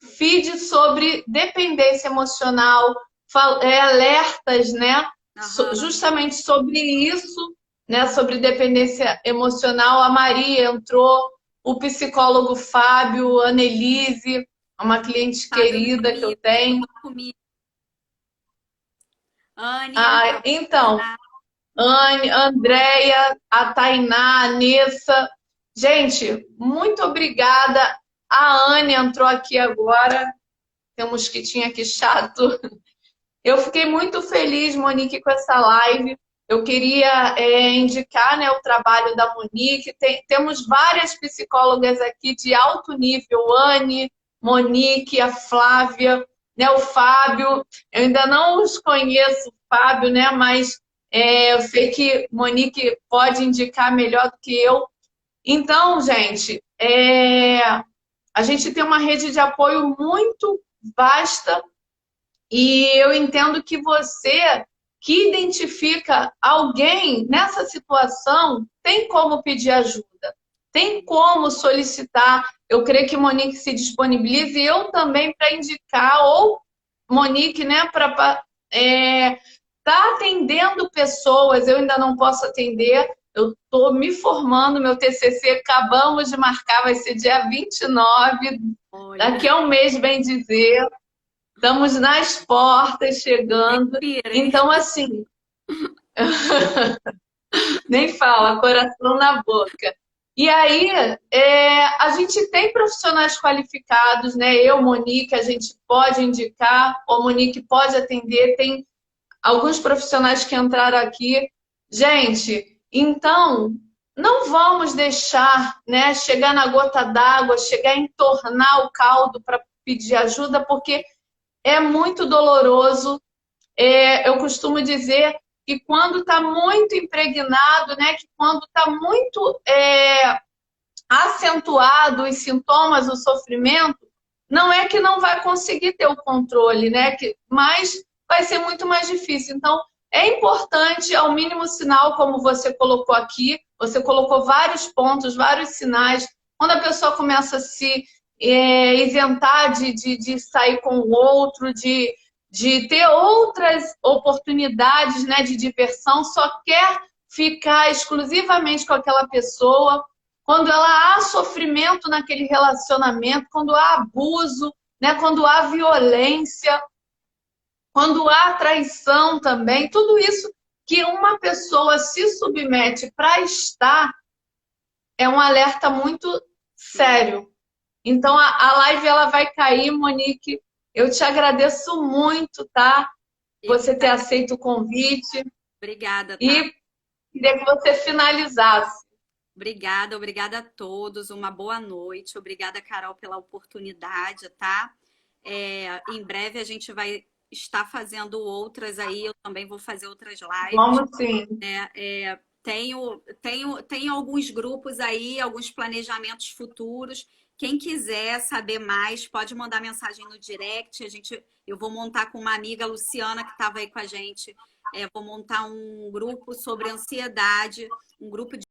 feed sobre dependência emocional, alertas, né? Aham. Justamente sobre isso, né? Sobre dependência emocional. A Maria entrou, o psicólogo Fábio, a Annelise, uma cliente Fábio, meu querida que eu amigo, tenho. estudou comigo. Anne, Ah, então, tá? Anne, Andréia, a Tainá, a Nessa. Gente, muito obrigada. A Anne entrou aqui agora. Tem um mosquitinho aqui chato. Eu fiquei muito feliz, Monique, com essa live. Eu queria indicar, né, o trabalho da Monique. Temos várias psicólogas aqui de alto nível, Anne, Monique, a Flávia, né, o Fábio. Eu ainda não os conheço, Fábio, né, mas eu sei que Monique pode indicar melhor do que eu. Então, gente, a gente tem uma rede de apoio muito vasta e eu entendo que você que identifica alguém nessa situação tem como pedir ajuda, tem como solicitar. Eu creio que Monique se disponibilize e eu também para indicar, ou Monique, né, para tá atendendo pessoas. Eu ainda não posso atender, eu estou me formando, meu TCC acabamos de marcar, vai ser dia 29, Olha, daqui a um mês, bem dizer. Estamos nas portas chegando. respira, hein? Então, assim, nem fala, coração na boca. E aí, a gente tem profissionais qualificados, né? Eu, Monique, a gente pode indicar, ou Monique pode atender, tem alguns profissionais que entraram aqui. Gente, então, não vamos deixar, né, chegar na gota d'água, chegar a entornar o caldo para pedir ajuda, porque é muito doloroso. Eu costumo dizer que quando está muito impregnado, né, que quando está muito acentuado os sintomas, o sofrimento, não é que não vai conseguir ter o controle, né, mas vai ser muito mais difícil. Então, é importante, ao mínimo sinal, como você colocou aqui, você colocou vários pontos, vários sinais. Quando a pessoa começa a se isentar de sair com o outro, de ter outras oportunidades, né, de diversão, só quer ficar exclusivamente com aquela pessoa. Quando ela há sofrimento naquele relacionamento, quando há abuso, né, quando há violência, quando há traição também, tudo isso que uma pessoa se submete para estar é um alerta muito Sim. sério. Então a live ela vai cair, Monique. Eu te agradeço muito, tá? você ter aceito o convite. Obrigada, tá? E queria que você finalizasse. Obrigada a todos. Uma boa noite. Obrigada, Carol, pela oportunidade, tá? Em breve a gente vai estar fazendo outras aí. Eu também vou fazer outras lives. Vamos sim. Tenho alguns grupos aí, alguns planejamentos futuros. Quem quiser saber mais, pode mandar mensagem no direct. Eu vou montar com uma amiga, Luciana, que estava aí com a gente. Vou montar um grupo sobre ansiedade, um grupo de